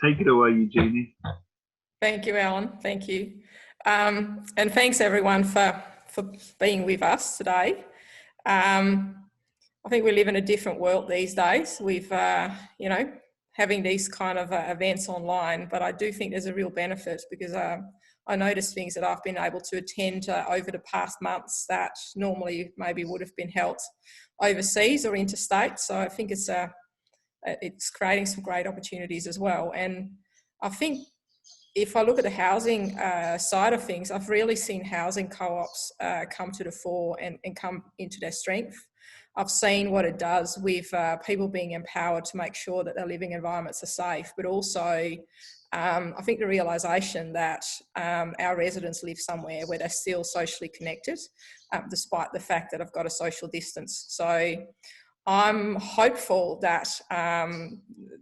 Take it away, Eugenie. Thank you, Alan. Thank you. And thanks everyone for being with us today. I think we live in a different world these days. We've, you know, having these kind of events online, but I do think there's a real benefit because I noticed things that I've been able to attend over the past months that normally maybe would have been held overseas or interstate. So I think it's creating some great opportunities as well. And I think if I look at the housing side of things, I've really seen housing co-ops come to the fore and come into their strength. I've seen what it does with people being empowered to make sure that their living environments are safe, but also I think the realisation that our residents live somewhere where they're still socially connected, despite the fact that I've got a social distance. So I'm hopeful that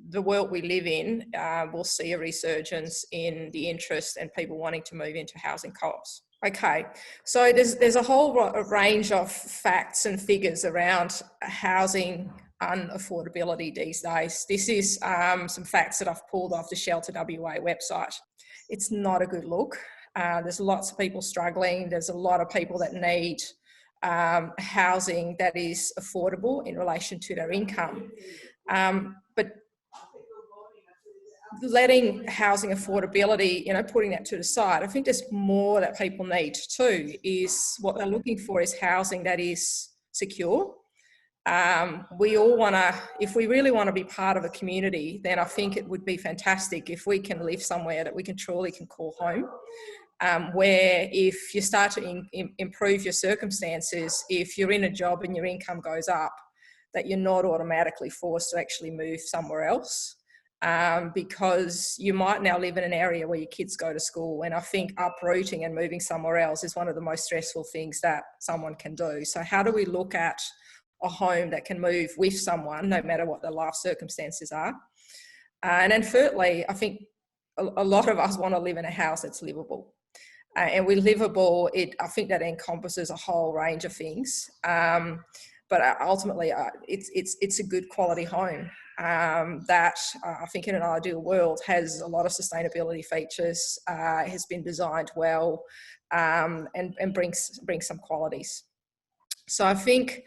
the world we live in will see a resurgence in the interest and people wanting to move into housing co-ops. Okay, so there's a whole range of facts and figures around housing unaffordability these days. This is some facts that I've pulled off the Shelter WA website. It's not a good look. There's lots of people struggling. There's a lot of people that need housing that is affordable in relation to their income. But letting housing affordability, you know, putting that to the side, I think there's more that people need too, is what they're looking for is housing that is secure. We all want to, if we really want to be part of a community, then I think it would be fantastic if we can live somewhere that we can truly call home. Where if you start to improve your circumstances, if you're in a job and your income goes up, that you're not automatically forced to actually move somewhere else, because you might now live in an area where your kids go to school. And I think uprooting and moving somewhere else is one of the most stressful things that someone can do. So how do we look at a home that can move with someone, no matter what their life circumstances are? And then thirdly, I think a lot of us want to live in a house that's livable. And with livable, I think that encompasses a whole range of things. But ultimately, it's a good quality home that I think in an ideal world has a lot of sustainability features, has been designed well, and brings some qualities. So I think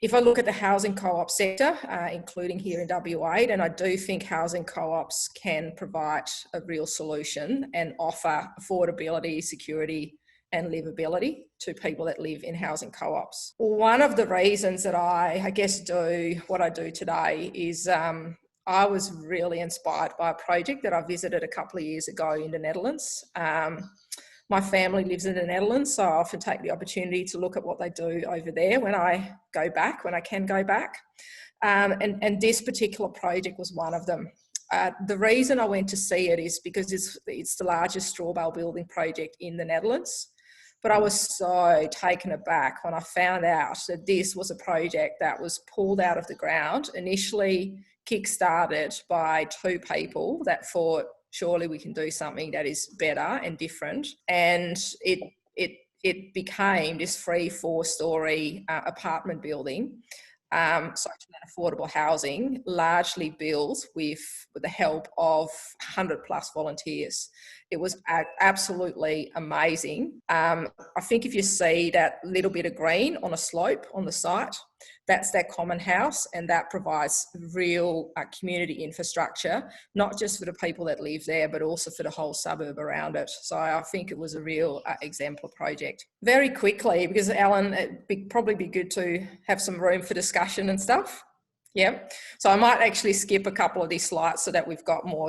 if I look at the housing co-op sector, including here in WA, then I do think housing co-ops can provide a real solution and offer affordability, security and livability to people that live in housing co-ops. One of the reasons that I guess do what I do today is I was really inspired by a project that I visited a couple of years ago in the Netherlands. My family lives in the Netherlands, so I often take the opportunity to look at what they do over there when I can go back. And this particular project was one of them. The reason I went to see it is because it's the largest straw bale building project in the Netherlands. But I was so taken aback when I found out that this was a project that was pulled out of the ground, initially kick-started by two people that thought, surely we can do something that is better and different. And it became this 3-4-story apartment building, so affordable housing, largely built with the help of 100 plus volunteers. It was absolutely amazing. I think if you see that little bit of green on a slope on the site, that's their common house, and that provides real community infrastructure, not just for the people that live there, but also for the whole suburb around it. So I think it was a real exemplar project. Very quickly, because Alan, it'd probably be good to have some room for discussion and stuff. Yeah, so I might actually skip a couple of these slides so that we've got more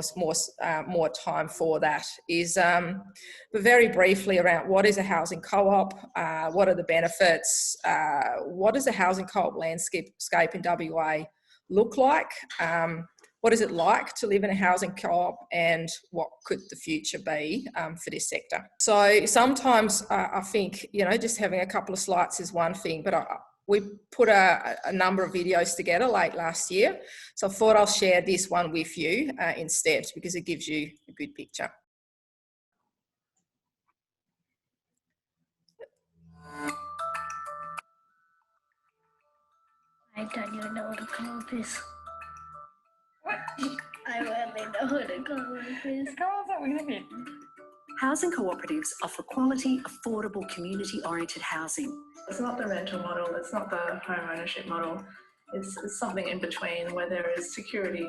time for that. But very briefly around what is a housing co-op, what are the benefits, what does a housing co-op landscape in WA look like, what is it like to live in a housing co-op, and what could the future be for this sector? So sometimes I think, you know, just having a couple of slides is one thing, but we put a number of videos together late last year. So I thought I'll share this one with you instead, because it gives you a good picture. I don't even know what a co-op is. I really don't. Housing cooperatives offer quality, affordable, community-oriented housing. It's not the rental model, it's not the home ownership model. It's something in between where there is security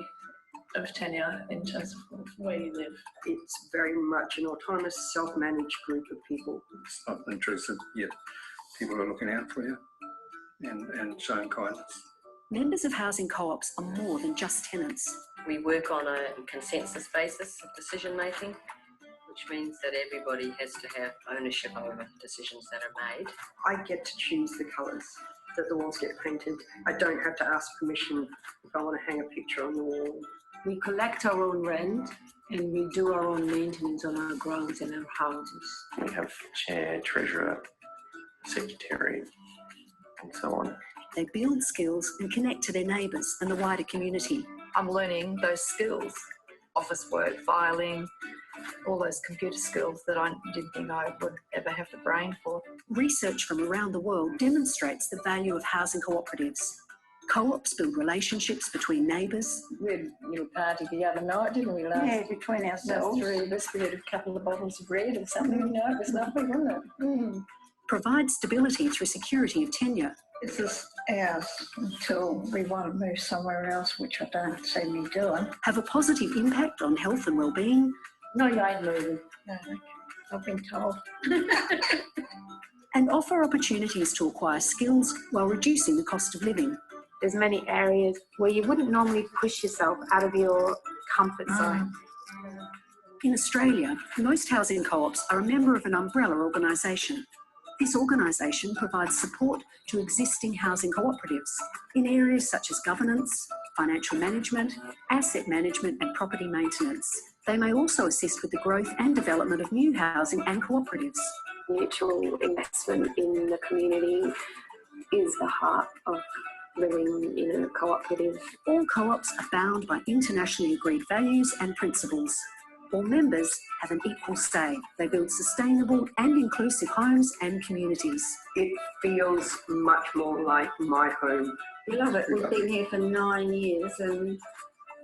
of tenure in terms of where you live. It's very much an autonomous, self-managed group of people. It's not intrusive, yet people are looking out for you and showing kindness. Members of housing co-ops are more than just tenants. We work on a consensus basis of decision making, which means that everybody has to have ownership over decisions that are made. I get to choose the colours that the walls get painted. I don't have to ask permission if I want to hang a picture on the wall. We collect our own rent and we do our own maintenance on our grounds and our houses. We have chair, treasurer, secretary, and so on. They build skills and connect to their neighbours and the wider community. I'm learning those skills, office work, filing, all those computer skills that I didn't think I would ever have the brain for. Research from around the world demonstrates the value of housing cooperatives. Co-ops build relationships between neighbours. We had a little party the other night, didn't we? Yeah, between ourselves. Three of us, we had a couple of bottles of red or something, you know, it was lovely, wasn't it? Provide stability through security of tenure. This is ours until we want to move somewhere else, which I don't see me doing. Have a positive impact on health and well-being. No, you ain't moving. No, I've been told. And offer opportunities to acquire skills while reducing the cost of living. There's many areas where you wouldn't normally push yourself out of your comfort zone. In Australia, most housing co-ops are a member of an umbrella organisation. This organisation provides support to existing housing cooperatives in areas such as governance, financial management, asset management and property maintenance. They may also assist with the growth and development of new housing and cooperatives. Mutual investment in the community is the heart of living in a cooperative. All co-ops are bound by internationally agreed values and principles. All members have an equal say. They build sustainable and inclusive homes and communities. It feels much more like my home. We love it. We've been here for 9 years and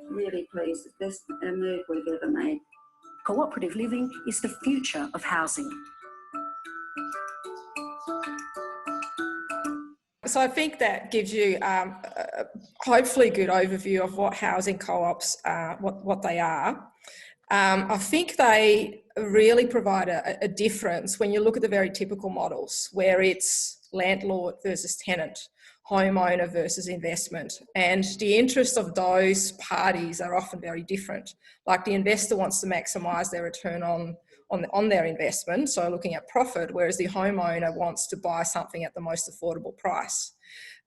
really pleased. It's the best move we've ever made. Cooperative living is the future of housing. So I think that gives you hopefully a good overview of what housing co-ops are, what they are. I think they really provide a difference when you look at the very typical models where it's landlord versus tenant, homeowner versus investment. And the interests of those parties are often very different. Like the investor wants to maximise their return on their investment, so looking at profit, whereas the homeowner wants to buy something at the most affordable price.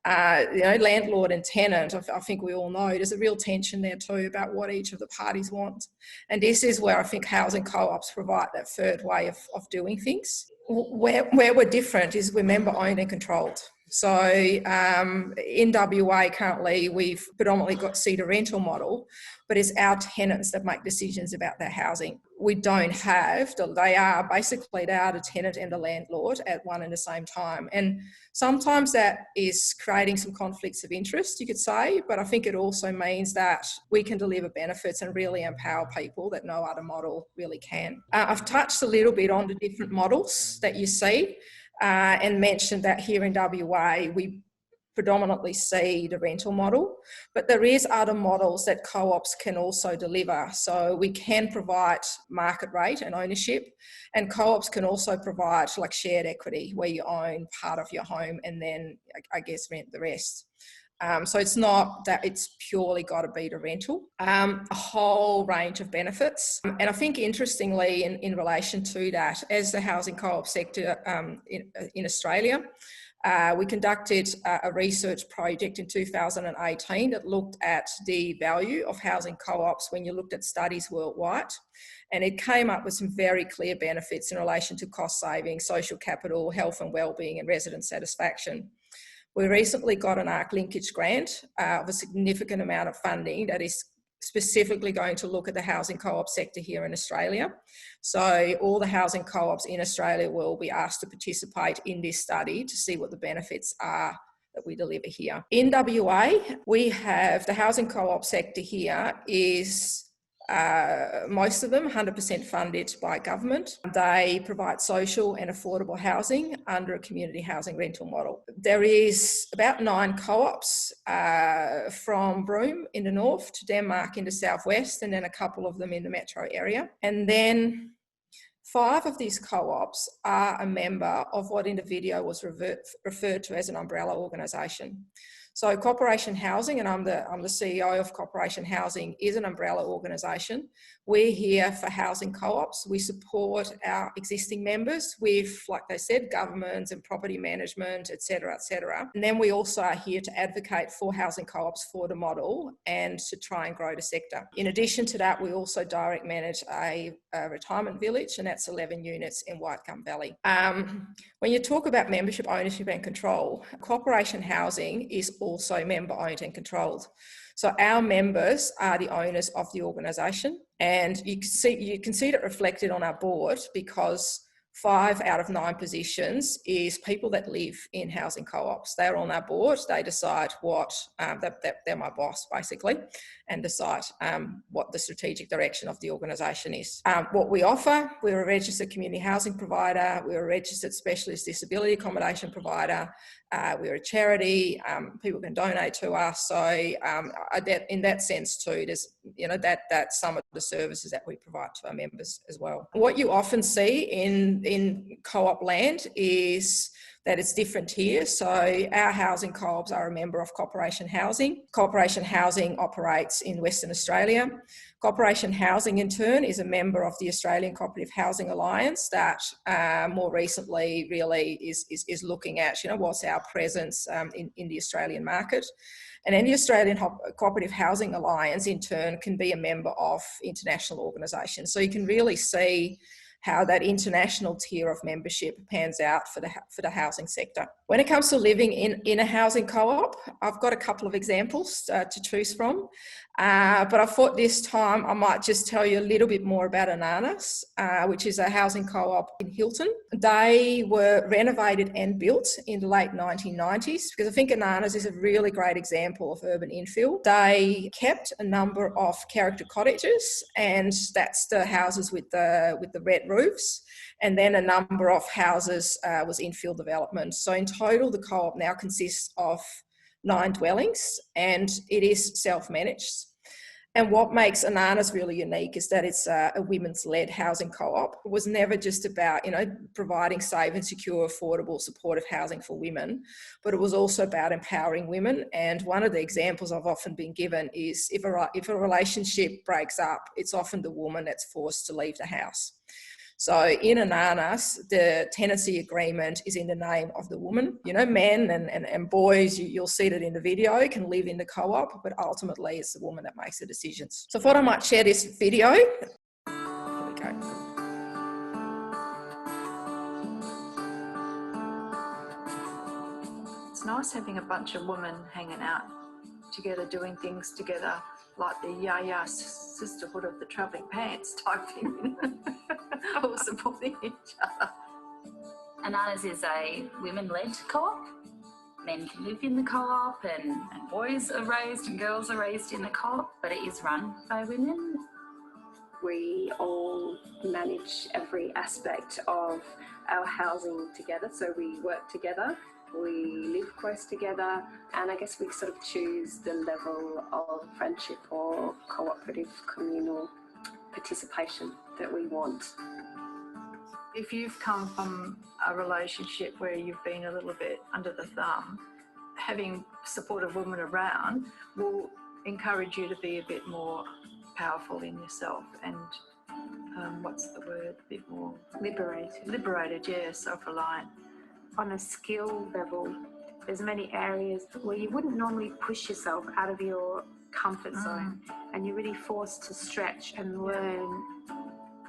Landlord and tenant, I think we all know there's a real tension there too about what each of the parties want. And this is where I think housing co-ops provide that third way of doing things. Where we're different is we're member owned and controlled. So in WA currently we've predominantly got cedar rental model, but it's our tenants that make decisions about their housing. We don't have, they are the tenant and the landlord at one and the same time. And sometimes that is creating some conflicts of interest, you could say, but I think it also means that we can deliver benefits and really empower people that no other model really can. I've touched a little bit on the different models that you see. And mentioned that here in WA, we predominantly see the rental model, but there is other models that co-ops can also deliver. So we can provide market rate and ownership, and co-ops can also provide like shared equity where you own part of your home and then I guess rent the rest. So it's not that it's purely got to be the rental, a whole range of benefits. And I think interestingly in relation to that, as the housing co-op sector in Australia, we conducted a research project in 2018 that looked at the value of housing co-ops when you looked at studies worldwide. And it came up with some very clear benefits in relation to cost saving, social capital, health and wellbeing and resident satisfaction. We recently got an ARC linkage grant of a significant amount of funding that is specifically going to look at the housing co-op sector here in Australia. So all the housing co-ops in Australia will be asked to participate in this study to see what the benefits are that we deliver here. In WA, we have the housing co-op sector here is most of them 100% funded by government. They provide social and affordable housing under a community housing rental model. There is about 9 co-ops from Broome in the north to Denmark in the southwest, and then a couple of them in the metro area. And then 5 of these co-ops are a member of what in the video was referred to as an umbrella organisation. So Cooperation Housing, and I'm the CEO of Cooperation Housing, is an umbrella organisation. We're here for housing co-ops. We support our existing members with, like they said, governments and property management, et cetera, et cetera. And then we also are here to advocate for housing co-ops for the model and to try and grow the sector. In addition to that, we also direct manage a retirement village, and that's 11 units in White Gum Valley. When you talk about membership, ownership and control, Cooperation Housing is also member owned and controlled. So our members are the owners of the organisation, and you can see that reflected on our board, because 5 out of 9 positions is people that live in housing co-ops. They're on our board. They decide what, they're my boss basically, and decide what the strategic direction of the organisation is. What we offer, we're a registered community housing provider, we're a registered specialist disability accommodation provider, we're a charity, people can donate to us. So in that sense too, there's, that's some of the services that we provide to our members as well. What you often see in co-op land is that it's different tiers. So our housing co-ops are a member of Cooperation Housing. Cooperation Housing operates in Western Australia. Cooperation Housing in turn is a member of the Australian Cooperative Housing Alliance that more recently really is looking at, what's our presence in the Australian market. And then the Australian Cooperative Housing Alliance in turn can be a member of international organisations. So you can really see how that international tier of membership pans out for the housing sector. When it comes to living in a housing co-op, I've got a couple of examples to choose from, but I thought this time I might just tell you a little bit more about Ananas, which is a housing co-op in Hilton. They were renovated and built in the late 1990s, because I think Ananas is a really great example of urban infill. They kept a number of character cottages, and that's the houses with the red roofs, and then a number of houses was infill development. So in total, the co-op now consists of 9 dwellings, and it is self-managed. And what makes Ananas really unique is that it's a women's-led housing co-op. It was never just about, providing safe and secure, affordable, supportive housing for women, but it was also about empowering women. And one of the examples I've often been given is if a relationship breaks up, it's often the woman that's forced to leave the house. So in Ananas, the tenancy agreement is in the name of the woman. Men and boys, you'll see that in the video, can live in the co-op, but ultimately it's the woman that makes the decisions. So I thought I might share this video. Here we go. It's nice having a bunch of women hanging out together, doing things together, like the Yaya Sisterhood of the Travelling Pants type thing. All supporting each other. Ananas is a women-led co-op. Men can live in the co-op, and boys are raised and girls are raised in the co-op, but it is run by women. We all manage every aspect of our housing together, so we work together, we live close together, and I guess we sort of choose the level of friendship or cooperative communal participation that we want. If you've come from a relationship where you've been a little bit under the thumb, having supportive women around will encourage you to be a bit more powerful in yourself and what's the word, a bit more liberated, yeah, self-reliant. On a skill level, there's many areas where you wouldn't normally push yourself out of your comfort zone, and you're really forced to stretch and learn.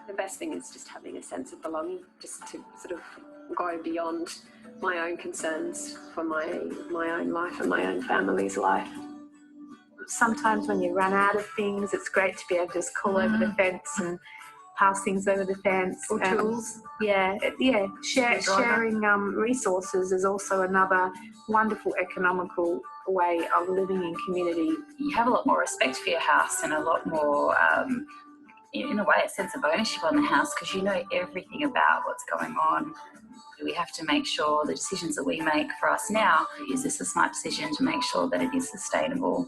The best thing is just having a sense of belonging, just to sort of go beyond my own concerns for my own life and my own family's life. Sometimes when you run out of things, it's great to be able to just call over the fence and pass things over the fence. Or tools. Sharing resources is also another wonderful economical way of living in community. You have a lot more respect for your house and a lot more in a way, a sense of ownership on the house, because you know everything about what's going on. We have to make sure the decisions that we make for us now, is this a smart decision to make sure that it is sustainable?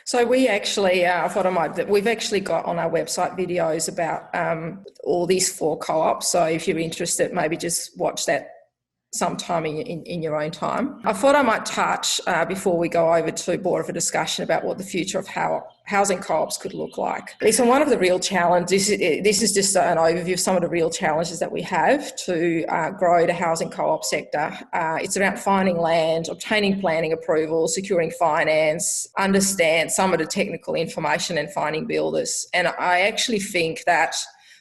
So we actually, I thought we've actually got on our website videos about all these 4 co-ops. So if you're interested, maybe just watch that sometime in your own time. I thought I might touch, before we go over to more of a discussion about what the future of housing co-ops could look like. So one of the real challenges, this is just an overview of some of the real challenges that we have to grow the housing co-op sector. It's about finding land, obtaining planning approval, securing finance, understand some of the technical information and finding builders. And I actually think that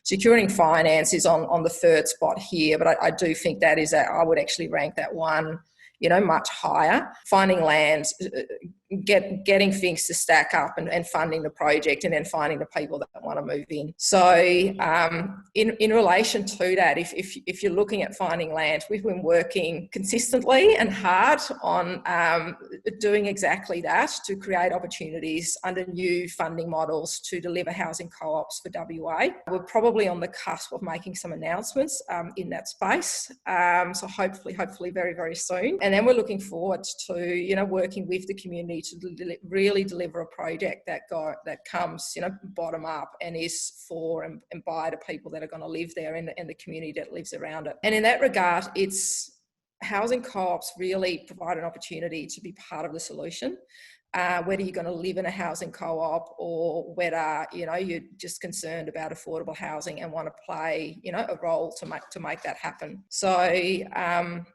securing finance is on the 3rd spot here, but I do think that is, I would actually rank that one, much higher. Finding land, getting things to stack up and funding the project, and then finding the people that want to move in. So in relation to that, if you're looking at finding land, we've been working consistently and hard on doing exactly that, to create opportunities under new funding models to deliver housing co-ops for WA. We're probably on the cusp of making some announcements in that space. So hopefully very, very soon. And then we're looking forward to, working with the community to really deliver a project that comes, bottom up and is for and by the people that are going to live there and the community that lives around it. And in that regard, housing co-ops really provide an opportunity to be part of the solution. Whether you're going to live in a housing co-op or whether, you're just concerned about affordable housing and want to play, a role to make that happen. So,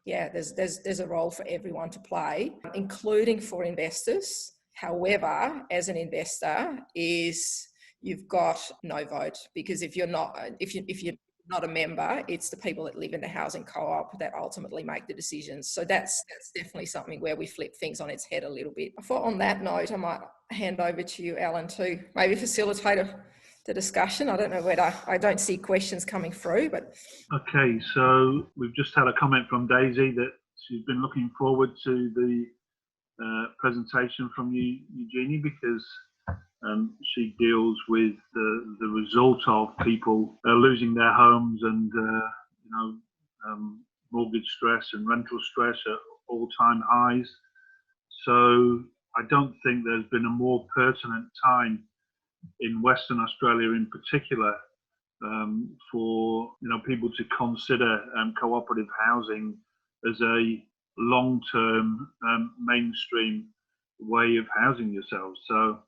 there's a role for everyone to play, including for investors. However, as an investor, you've got no vote, because if you're not a member, it's the people that live in the housing co-op that ultimately make the decisions. So that's definitely something where we flip things on its head a little bit. I thought on that note, I might hand over to you, Alan, to maybe facilitate the discussion. I don't know whether, I don't see questions coming through, but... Okay, so we've just had a comment from Daisy that she's been looking forward to the presentation from you, Eugenie, because she deals with the result of people losing their homes and mortgage stress and rental stress at all-time highs. So I don't think there's been a more pertinent time in Western Australia in particular for people to consider cooperative housing as a long-term mainstream way of housing yourselves. So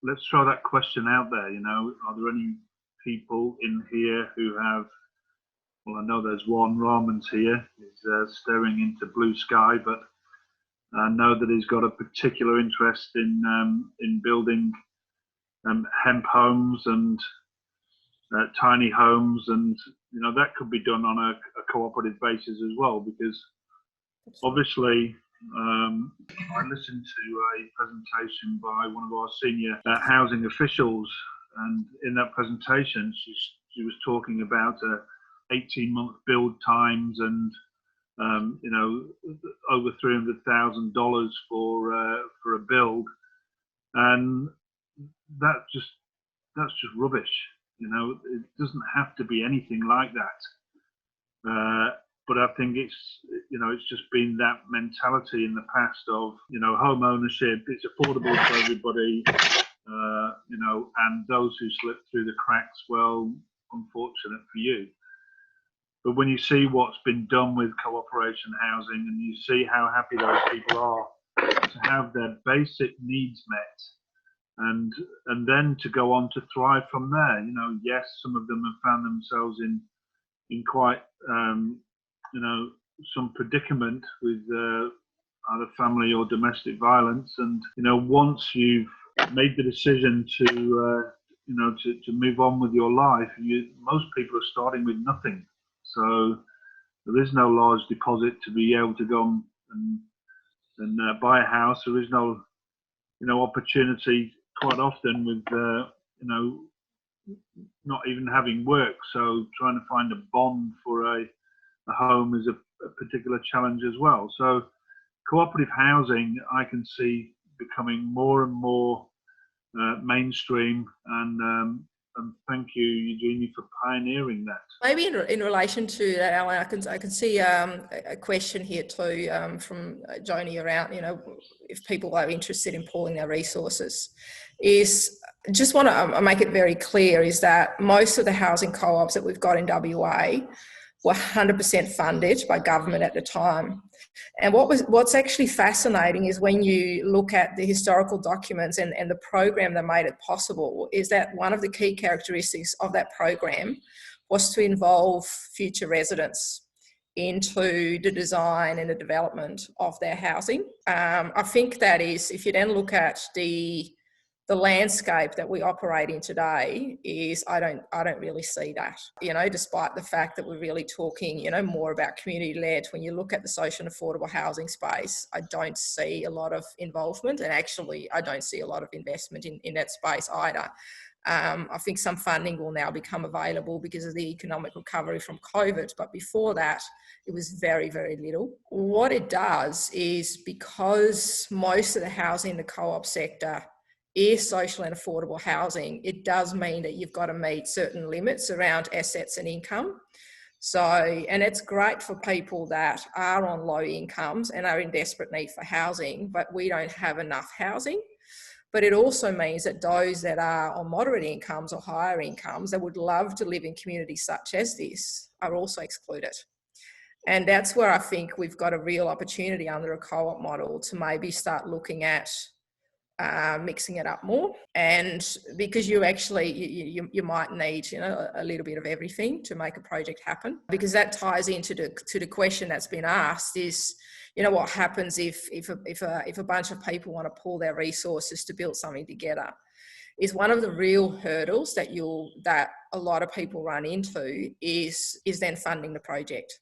let's throw that question out there. Are there any people in here who have, well, I know there's one, Raman's here, he's staring into blue sky, but I know that he's got a particular interest in building hemp homes and tiny homes, and that could be done on a cooperative basis as well, because obviously I listened to a presentation by one of our senior housing officials, and in that presentation she was talking about 18-month build times and over $300,000 for a build, and that's just rubbish. It doesn't have to be anything like that. But I think it's just been that mentality in the past of home ownership. It's affordable for everybody, and those who slip through the cracks, well, unfortunate for you. But when you see what's been done with cooperation housing, and you see how happy those people are to have their basic needs met, and then to go on to thrive from there. Yes, some of them have found themselves in quite some predicament with either family or domestic violence, and once you've made the decision to move on with your life, most people are starting with nothing. So there is no large deposit to be able to go and buy a house. There is no opportunity quite often with not even having work. So trying to find a bond for a home is a particular challenge as well. So cooperative housing, I can see becoming more and more mainstream, and thank you, Eugenie, for pioneering that. Maybe in relation to that, Alan, I can see a question here too from Joni around, if people are interested in pooling their resources. Just want to make it very clear is that most of the housing co-ops that we've got in WA were 100% funded by government at the time. And what's actually fascinating is when you look at the historical documents and the program that made it possible, is that one of the key characteristics of that program was to involve future residents into the design and the development of their housing. I think that is, if you then look at the landscape that we operate in today, is I don't really see that, despite the fact that we're really talking, more about community-led. When you look at the social and affordable housing space, I don't see a lot of involvement, and actually I don't see a lot of investment in that space either. I think some funding will now become available because of the economic recovery from COVID, but before that, it was very, very little. What it does is, because most of the housing in the co-op sector is social and affordable housing, it does mean that you've got to meet certain limits around assets and income. So, and it's great for people that are on low incomes and are in desperate need for housing, but we don't have enough housing. But it also means that those that are on moderate incomes or higher incomes that would love to live in communities such as this are also excluded. And that's where I think we've got a real opportunity under a co-op model to maybe start looking at mixing it up more. And because you actually, you might need, a little bit of everything to make a project happen, because that ties into the question that's been asked is, what happens if a bunch of people want to pool their resources to build something together? Is one of the real hurdles that a lot of people run into is then funding the project.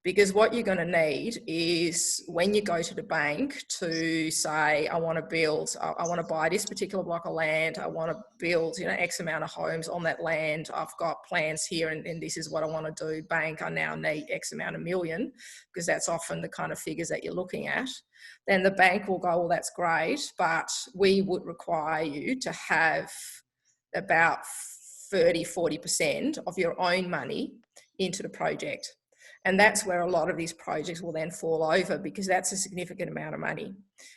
Because what you're going to need is, when you go to the bank to say, I want to buy this particular block of land, I want to build, X amount of homes on that land, I've got plans here and this is what I want to do. Bank, I now need X amount of million, because that's often the kind of figures that you're looking at. Then the bank will go, well, that's great, but we would require you to have about 30-40% of your own money into the project. And that's where a lot of these projects will then fall over, because that's a significant amount of money.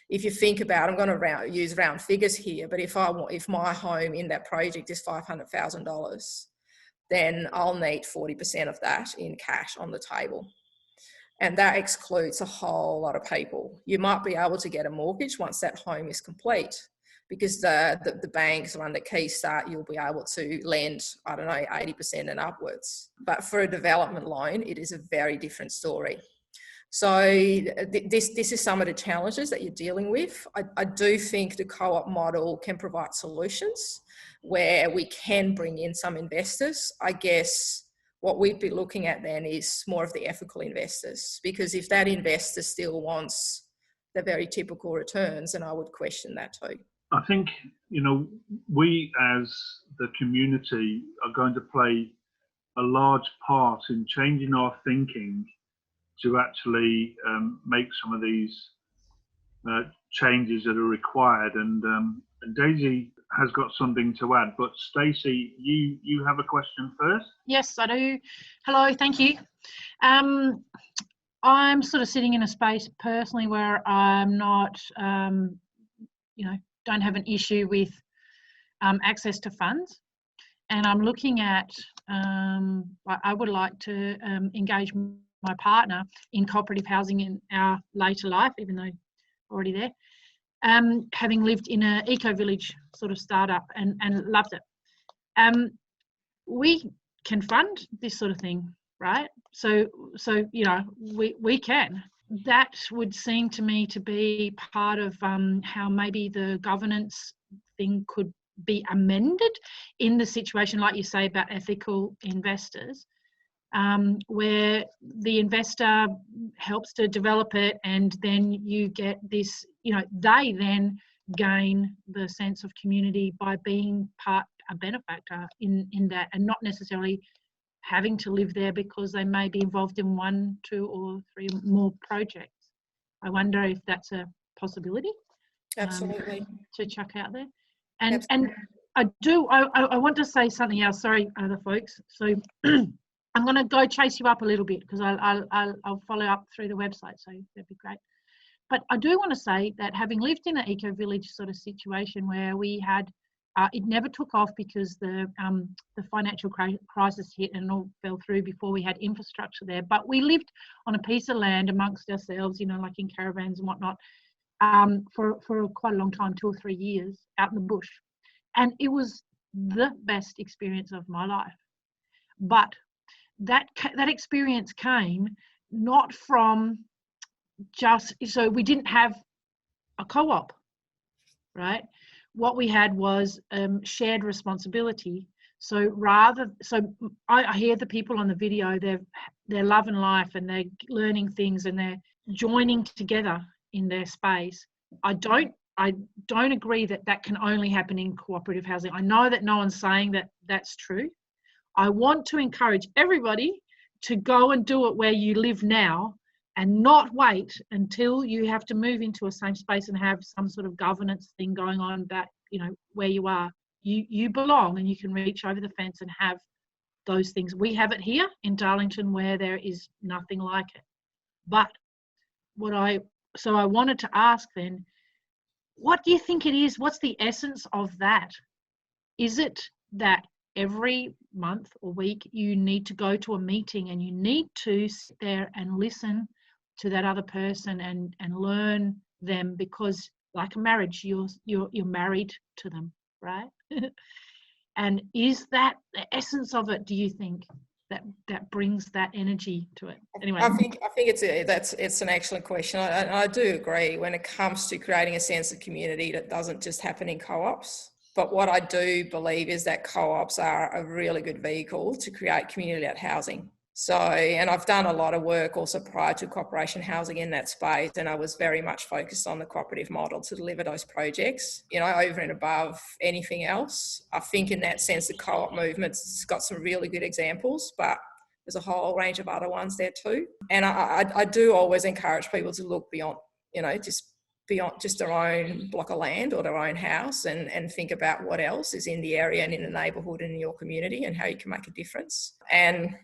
If you think about, I'm going to use round figures here, but if my home in that project is $500,000, then I'll need 40% of that in cash on the table. And that excludes a whole lot of people. You might be able to get a mortgage once that home is complete, because the banks are under key start, you'll be able to lend, 80% and upwards. But for a development loan, it is a very different story. So this is some of the challenges that you're dealing with. I do think the co-op model can provide solutions where we can bring in some investors. I guess what we'd be looking at then is more of the ethical investors, because if that investor still wants the very typical returns, then I would question that too. I think, we as the community are going to play a large part in changing our thinking to actually make some of these changes that are required. And Daisy has got something to add, but Stacey, you have a question first? Yes, I do. Hello, thank you. I'm sort of sitting in a space personally where I'm not, don't have an issue with access to funds, and I'm looking at, I would like to engage my partner in cooperative housing in our later life, even though already there, having lived in an eco-village sort of startup and loved it. We can fund this sort of thing, right? So we can. That would seem to me to be part of how maybe the governance thing could be amended in the situation, like you say, about ethical investors, where the investor helps to develop it, and then you get this, they then gain the sense of community by being a benefactor in that, and not necessarily having to live there because they may be involved in 1, 2 or 3 more projects. I wonder if that's a possibility. Absolutely. To chuck out there. And I want to say something else. Sorry, other folks. So I'm going to go chase you up a little bit because I'll follow up through the website. So that'd be great. But I do want to say that having lived in an eco-village sort of situation where we had, it never took off because the financial crisis hit and all fell through before we had infrastructure there. But we lived on a piece of land amongst ourselves, you know, like in caravans and whatnot, for quite a long time, 2 or 3 years out in the bush. And it was the best experience of my life. But that experience came not from so we didn't have a co-op, right? What we had was shared responsibility. So I hear the people on the video, they're loving life and they're learning things and they're joining together in their space. I don't agree that can only happen in cooperative housing. I know that no one's saying that that's true. I want to encourage everybody to go and do it where you live now and not wait until you have to move into a same space and have some sort of governance thing going on that, you know, where you are. You belong and you can reach over the fence and have those things. We have it here in Darlington where there is nothing like it. But I wanted to ask then, what do you think it is? What's the essence of that? Is it that every month or week you need to go to a meeting and you need to sit there and listen to that other person and learn them, because like a marriage, you're married to them, right? And is that the essence of it, do you think, that brings that energy to it? Anyway, I think it's an excellent question. I do agree when it comes to creating a sense of community that doesn't just happen in co-ops. But what I do believe is that co-ops are a really good vehicle to create community-led housing. So, and I've done a lot of work also prior to cooperation housing in that space, and I was very much focused on the cooperative model to deliver those projects, you know, over and above anything else. I think in that sense, the co-op movement's got some really good examples, but there's a whole range of other ones there too. And I do always encourage people to look beyond, you know, beyond just their own block of land or their own house and think about what else is in the area and in the neighbourhood and in your community and how you can make a difference. And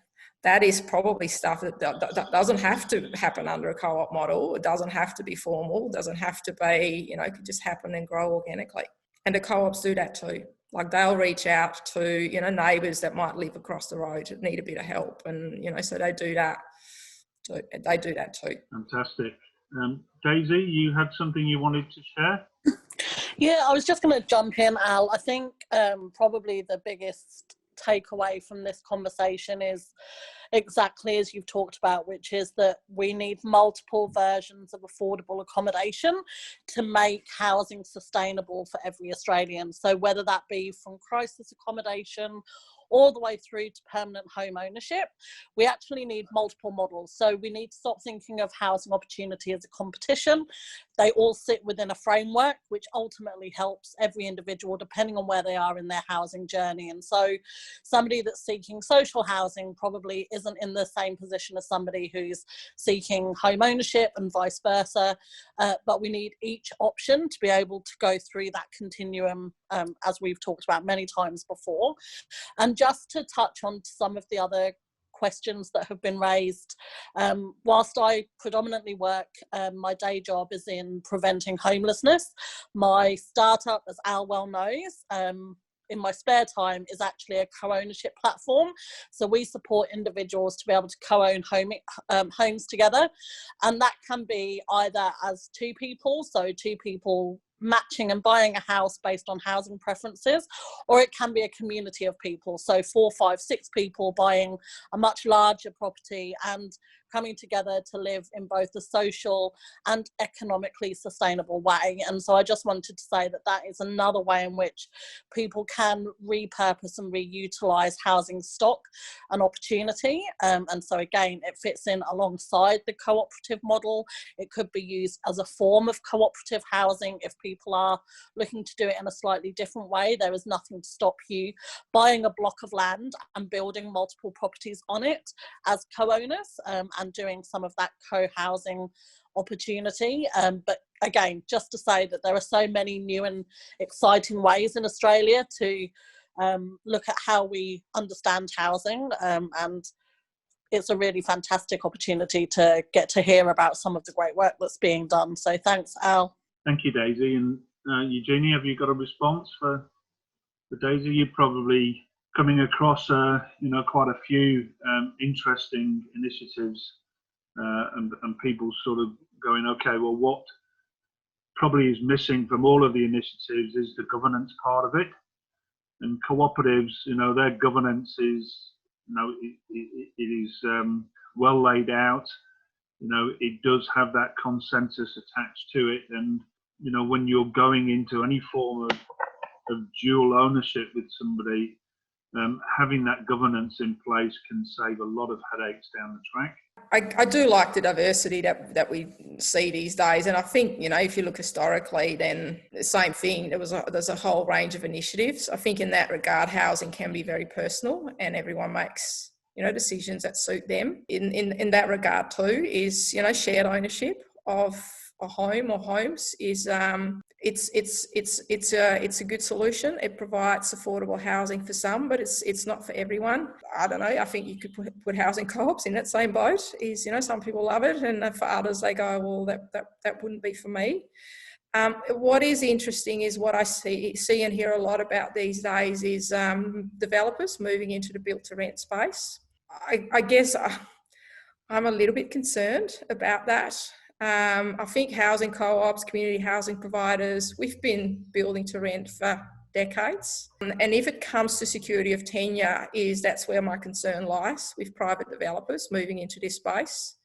that is probably stuff that doesn't have to happen under a co-op model. It doesn't have to be formal. It doesn't have to be, you know, it could just happen and grow organically. And the co-ops do that too. Like they'll reach out to, you know, neighbours that might live across the road that need a bit of help. And, you know, so they do that. So they do that too. Fantastic. Daisy, you had something you wanted to share? Yeah, I was just going to jump in, Al. I think probably the biggest takeaway from this conversation is exactly as you've talked about, which is that we need multiple versions of affordable accommodation to make housing sustainable for every Australian. So whether that be from crisis accommodation all the way through to permanent home ownership, we actually need multiple models. So we need to stop thinking of housing opportunity as a competition. They all sit within a framework which ultimately helps every individual depending on where they are in their housing journey. And so somebody that's seeking social housing probably isn't in the same position as somebody who's seeking home ownership and vice versa. But we need each option to be able to go through that continuum, as we've talked about many times before. And just to touch on some of the other questions that have been raised, whilst I predominantly work, my day job is in preventing homelessness. My startup, as Al well knows, in my spare time is actually a co-ownership platform. So we support individuals to be able to co-own homes together. And that can be either as two people, so two people matching and buying a house based on housing preferences, or it can be a community of people, so 4, 5, 6 people buying a much larger property and coming together to live in both a social and economically sustainable way. And so I just wanted to say that that is another way in which people can repurpose and reutilize housing stock and opportunity. And so again, it fits in alongside the cooperative model. It could be used as a form of cooperative housing if people are looking to do it in a slightly different way. There is nothing to stop you buying a block of land and building multiple properties on it as co-owners, and doing some of that co-housing opportunity. But again, just to say that there are so many new and exciting ways in Australia to look at how we understand housing, and it's a really fantastic opportunity to get to hear about some of the great work that's being done. So thanks, Al. Thank you, Daisy. And Eugenie, have you got a response for Daisy? You're probably coming across, quite a few interesting initiatives, and people sort of going, okay, well, what probably is missing from all of the initiatives is the governance part of it. And cooperatives, their governance is, it is well laid out. It does have that consensus attached to it. And, when you're going into any form of dual ownership with somebody, having that governance in place can save a lot of headaches down the track. I do like the diversity that we see these days, and I think if you look historically, then the same thing. There's a whole range of initiatives. I think in that regard, housing can be very personal, and everyone makes decisions that suit them. In that regard too, is shared ownership of a home or homes is it's a good solution. It provides affordable housing for some, but it's not for everyone. I don't know. I think you could put housing co-ops in that same boat. Is some people love it, and for others they go, well, that wouldn't be for me. What is interesting is what I see and hear a lot about these days is developers moving into the built-to-rent space. I guess I'm a little bit concerned about that. I think housing co-ops, community housing providers, we've been building to rent for decades. And if it comes to security of tenure, that's where my concern lies with private developers moving into this space.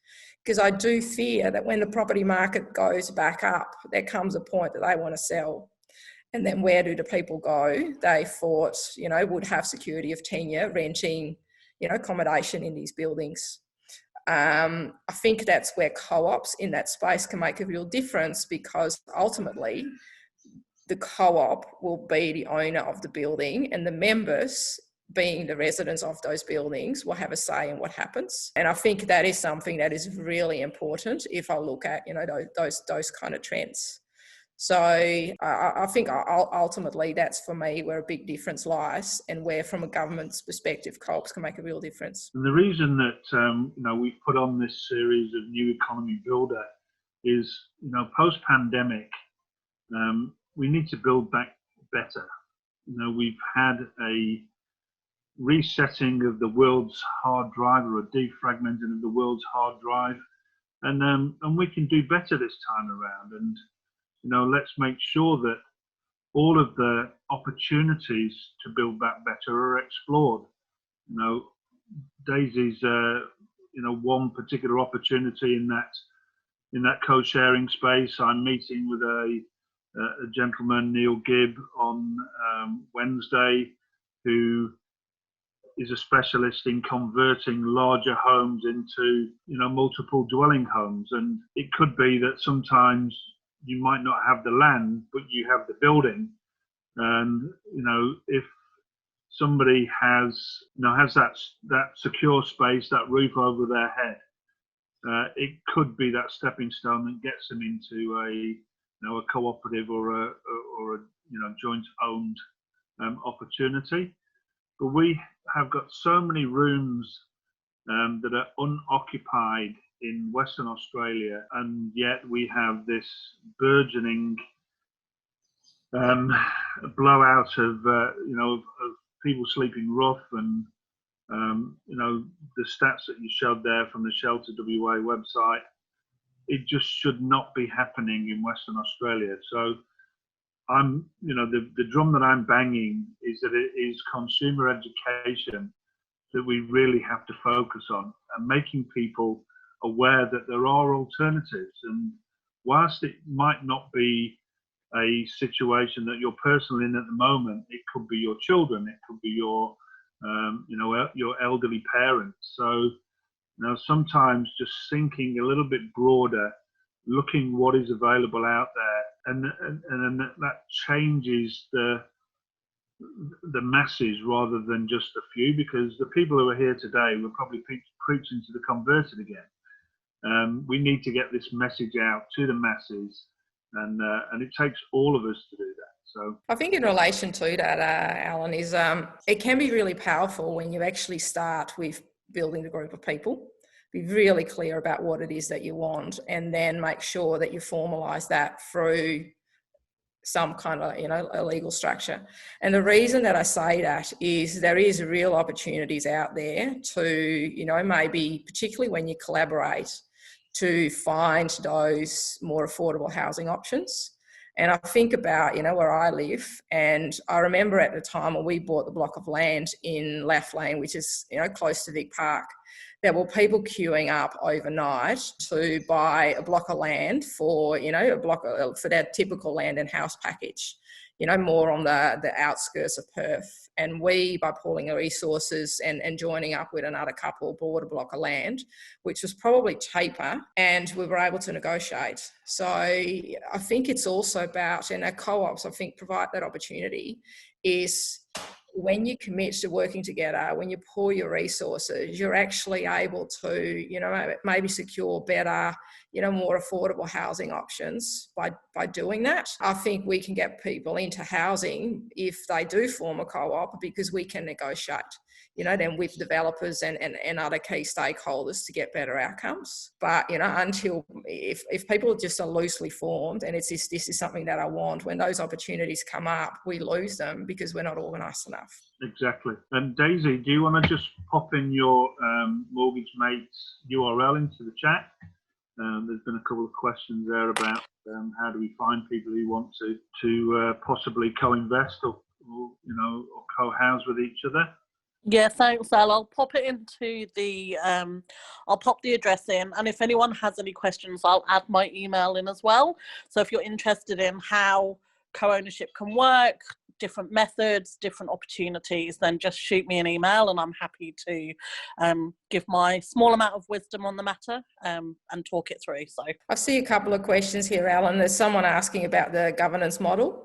Because I do fear that when the property market goes back up, there comes a point that they want to sell. And then where do the people go? They thought, would have security of tenure, renting, accommodation in these buildings. I think that's where co-ops in that space can make a real difference, because ultimately the co-op will be the owner of the building, and the members, being the residents of those buildings, will have a say in what happens. And I think that is something that is really important if I look at those kind of trends. So I think ultimately that's for me where a big difference lies, and where from a government's perspective co-ops can make a real difference. And the reason that we've put on this series of New Economy Builder is post-pandemic we need to build back better. We've had a resetting of the world's hard drive, or a defragmenting of the world's hard drive, and we can do better this time around. And let's make sure that all of the opportunities to build back better are explored. Daisy's one particular opportunity in that co-sharing space. I'm meeting with a gentleman, Neil Gibb, on Wednesday, who is a specialist in converting larger homes into multiple dwelling homes. And it could be that sometimes you might not have the land, but you have the building. And if somebody has that secure space, that roof over their head, it could be that stepping stone that gets them into a cooperative or a joint owned opportunity. But we have got so many rooms that are unoccupied in Western Australia, and yet we have this burgeoning blowout of people sleeping rough, and the stats that you showed there from the Shelter WA website. It just should not be happening in Western Australia. So I'm, the drum that I'm banging is that it is consumer education that we really have to focus on, and making people aware that there are alternatives. And whilst it might not be a situation that you're personally in at the moment, it could be your children, it could be your elderly parents. So sometimes just thinking a little bit broader, looking what is available out there, and that changes the masses rather than just a few, because the people who are here today were probably preaching to the converted again. We need to get this message out to the masses, and it takes all of us to do that. So I think in relation to that, Alan, is it can be really powerful when you actually start with building a group of people. Be really clear about what it is that you want, and then make sure that you formalise that through some kind of, a legal structure. And the reason that I say that is there is real opportunities out there to, maybe particularly when you collaborate, to find those more affordable housing options. And I think about, where I live, and I remember at the time when we bought the block of land in Laff Lane, which is, close to Vic Park, there were people queuing up overnight to buy a block of land for, for their typical land and house package, more on the outskirts of Perth. And we, by pooling our resources and joining up with another couple, bought a block of land, which was probably cheaper, and we were able to negotiate. So I think it's also about, and our co-ops, I think, provide that opportunity, is when you commit to working together, when you pool your resources, you're actually able to, maybe secure better, more affordable housing options by doing that. I think we can get people into housing if they do form a co-op, because we can negotiate, then with developers and other key stakeholders to get better outcomes. But, until, if people just are loosely formed and it's this is something that I want, when those opportunities come up, we lose them because we're not organised enough. Exactly. And Daisy, do you want to just pop in your Mortgage Mate's URL into the chat? There's been a couple of questions there about how do we find people who want to possibly co-invest or co-house with each other. Yeah, thanks, Al. I'll pop it into the, I'll pop the address in, and if anyone has any questions, I'll add my email in as well. So if you're interested in how co-ownership can work, different methods, different opportunities, then just shoot me an email, and I'm happy to give my small amount of wisdom on the matter and talk it through. So I see a couple of questions here, Alan. There's someone asking about the governance model.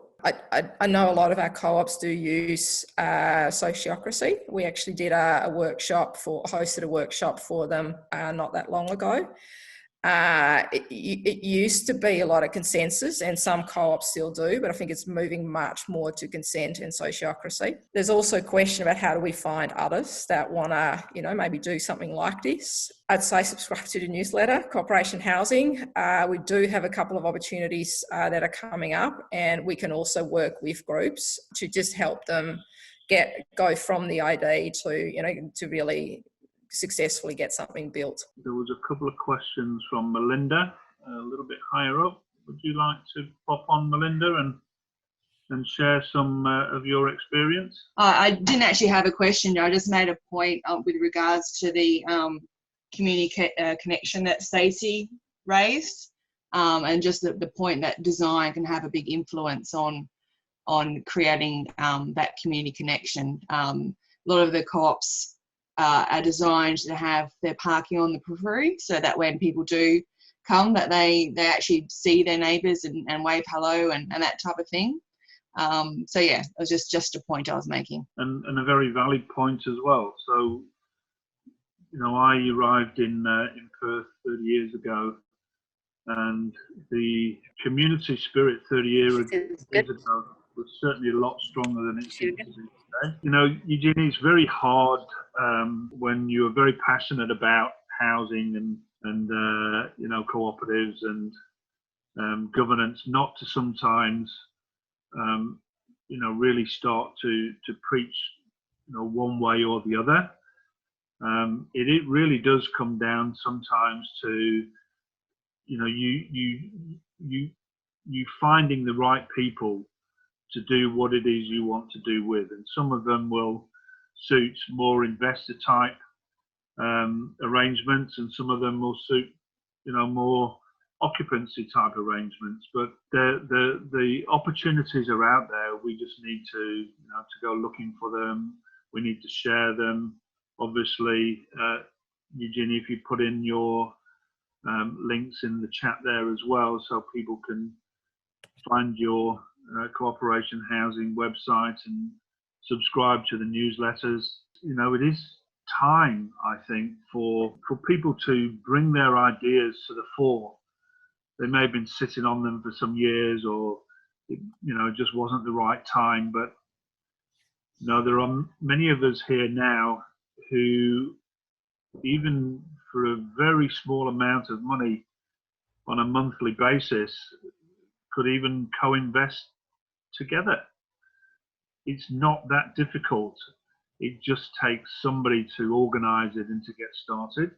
I know a lot of our co-ops do use sociocracy. We actually did hosted a workshop for them not that long ago. It used to be a lot of consensus, and some co-ops still do, but I think it's moving much more to consent and sociocracy. There's also a question about how do we find others that want to, maybe do something like this. I'd say subscribe to the newsletter, Cooperation Housing. We do have a couple of opportunities that are coming up, and we can also work with groups to just help them go from the idea to really successfully get something built. There was a couple of questions from Melinda, a little bit higher up. Would you like to pop on, Melinda, and share some of your experience? I didn't actually have a question. I just made a point with regards to the community connection that Stacey raised, and just the point that design can have a big influence on creating that community connection. A lot of the co-ops are designed to have their parking on the periphery, so that when people do come, that they actually see their neighbours and wave hello and that type of thing. So yeah, it was just a point I was making. And a very valid point as well. So, I arrived in Perth 30 years ago, and the community spirit 30 years ago was certainly a lot stronger than it seems to be today. Eugenie, it's very hard when you are very passionate about housing and cooperatives and governance, not to sometimes really start to preach one way or the other. It really does come down sometimes to you finding the right people to do what it is you want to do with, and some of them will suit more investor type arrangements, and some of them will suit more occupancy type arrangements. But the opportunities are out there. We just need to go looking for them. We need to share them. Obviously, Eugenie, if you put in your links in the chat there as well, so people can find your Cooperation Housing website and subscribe to the newsletters. It is time, I think, for people to bring their ideas to the fore they may have been sitting on them for some years, or it just wasn't the right time. But there are many of us here now who, even for a very small amount of money on a monthly basis, could even co-invest together. It's not that difficult. It just takes somebody to organise it and to get started.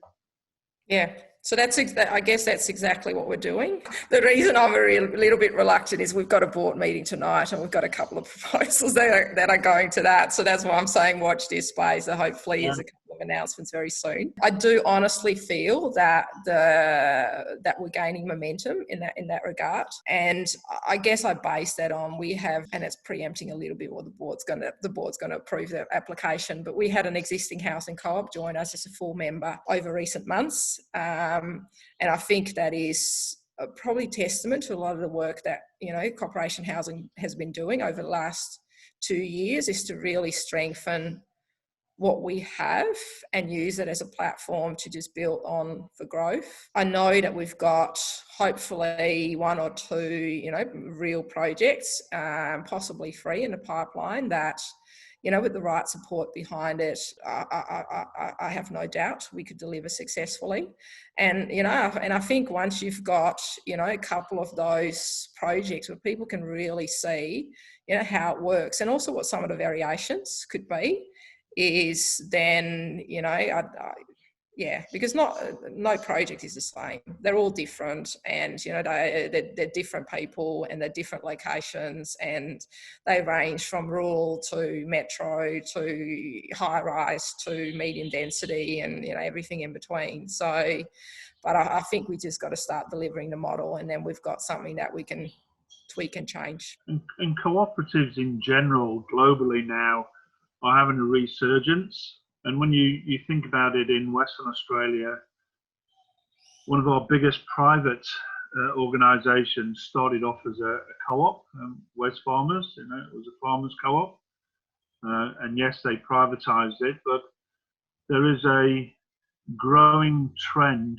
Yeah, so I guess that's exactly what we're doing. The reason I'm a little bit reluctant is we've got a board meeting tonight, and we've got a couple of proposals that are going to that. So that's why I'm saying watch this space. So hopefully there's a couple of announcements very soon. I do honestly feel that that we're gaining momentum in that regard, and I guess I base that on and it's preempting a little bit what the board's going to approve the application. But we had an existing housing co-op join us as a full member over recent months. And I think that is probably testament to a lot of the work that, Corporation Housing has been doing over the last 2 years, is to really strengthen what we have and use it as a platform to just build on for growth. I know that we've got hopefully 1 or 2, real projects, possibly 3 in the pipeline that, with the right support behind it, I have no doubt we could deliver successfully. And, and I think once you've got, a couple of those projects where people can really see, how it works, and also what some of the variations could be, is then, because no project is the same. They're all different, and they're different people, and they're different locations, and they range from rural to metro to high rise to medium density, and everything in between. So, but I think we just got to start delivering the model, and then we've got something that we can tweak and change. And cooperatives in general, globally now, are having a resurgence. And when you think about it, in Western Australia, one of our biggest private organisations started off as a co-op, Wesfarmers. It was a farmers co-op, and yes, they privatised it, but there is a growing trend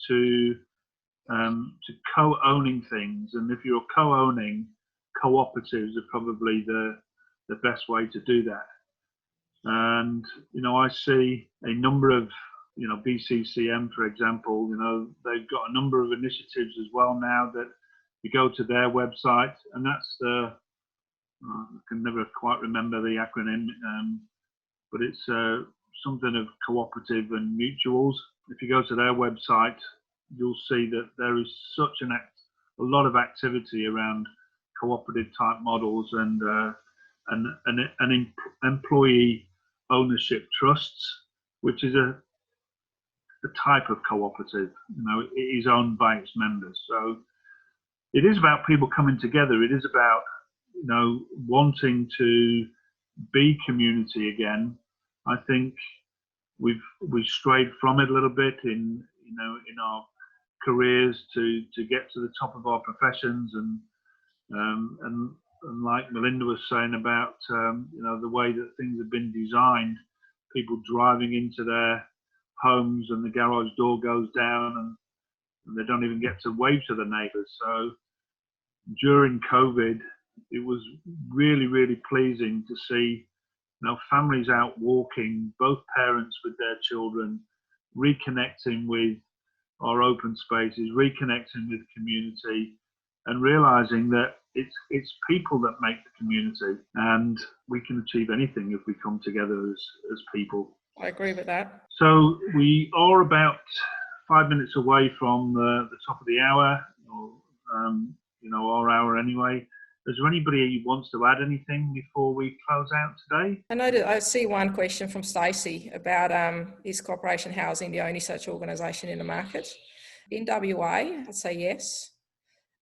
to co-owning things. And if you're co-owning, cooperatives are probably the best way to do that. And I see a number of BCCM, for example, they've got a number of initiatives as well now that you go to their website, and that's I can never quite remember the acronym, but it's something of cooperative and mutuals. If you go to their website, you'll see that there is such a lot of activity around cooperative type models and employee ownership trusts, which is a type of cooperative. It is owned by its members. So it is about people coming together. It is about wanting to be community again. I think we've strayed from it a little bit in our careers to get to the top of our professions, and like Melinda was saying about the way that things have been designed, people driving into their homes and the garage door goes down and they don't even get to wave to the neighbours. So during COVID, it was really, really pleasing to see families out walking, both parents with their children, reconnecting with our open spaces, reconnecting with community, and realising that it's people that make the community, and we can achieve anything if we come together as people. I agree with that. So we are about 5 minutes away from the top of the hour, or our hour anyway. Is there anybody who wants to add anything before we close out today? I see one question from Stacey about is Corporation Housing the only such organisation in the market? In WA, I'd say yes.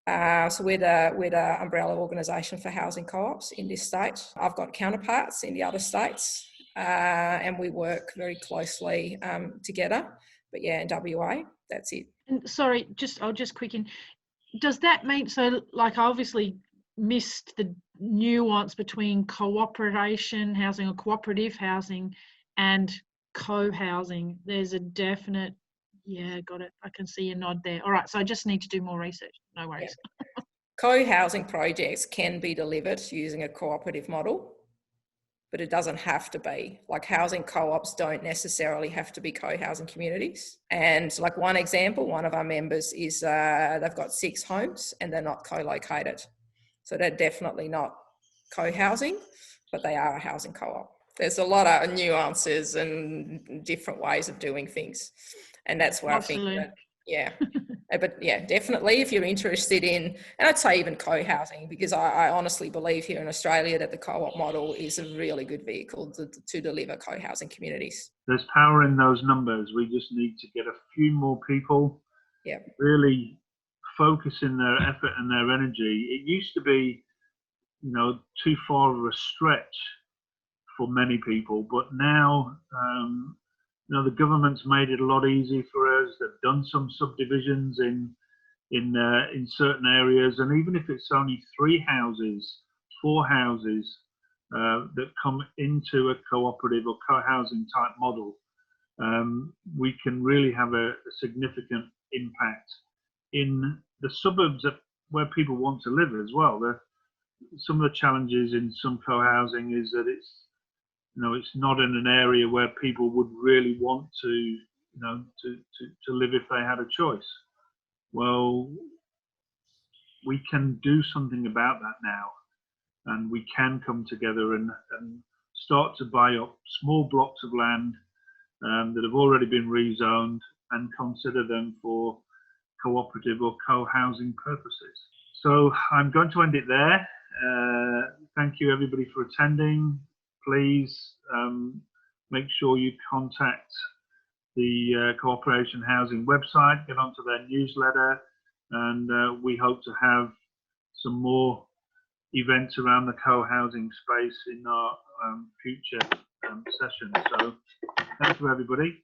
So we're the umbrella organisation for housing co-ops in this state. I've got counterparts in the other states, and we work very closely together. But yeah, in WA, that's it. And sorry, I'll just quicken. Does that mean, so like I obviously missed the nuance between cooperation housing or cooperative housing and co-housing? There's a definite Yeah, got it. I can see a nod there. All right, so I just need to do more research. No worries. Yeah. Co-housing projects can be delivered using a cooperative model, but it doesn't have to be. Like, housing co-ops don't necessarily have to be co-housing communities. And like, one example, one of our members is they've got 6 homes and they're not co-located. So they're definitely not co-housing, but they are a housing co-op. There's a lot of nuances and different ways of doing things. And that's where Absolutely. I think that, yeah. But yeah, definitely if you're interested in, and I'd say even co-housing, because I honestly believe here in Australia that the co-op model is a really good vehicle to deliver co-housing communities. There's power in those numbers. We just need to get a few more people really focusing their effort and their energy. It used to be, you know, too far of a stretch for many people, but now, you know, the government's made it a lot easier for us. They've done some subdivisions in certain areas, and even if it's only 3 houses, 4 houses that come into a cooperative or co-housing type model, we can really have a significant impact in the suburbs where people want to live as well. Some of the challenges in some co-housing is that it's, you know, it's not in an area where people would really want to, you know, to live if they had a choice. Well, we can do something about that now, and we can come together and start to buy up small blocks of land that have already been rezoned and consider them for cooperative or co-housing purposes. So I'm going to end it there. Thank you everybody for attending. Please make sure you contact the Cooperation Housing website, get onto their newsletter, and we hope to have some more events around the co-housing space in our future sessions. So thank you everybody.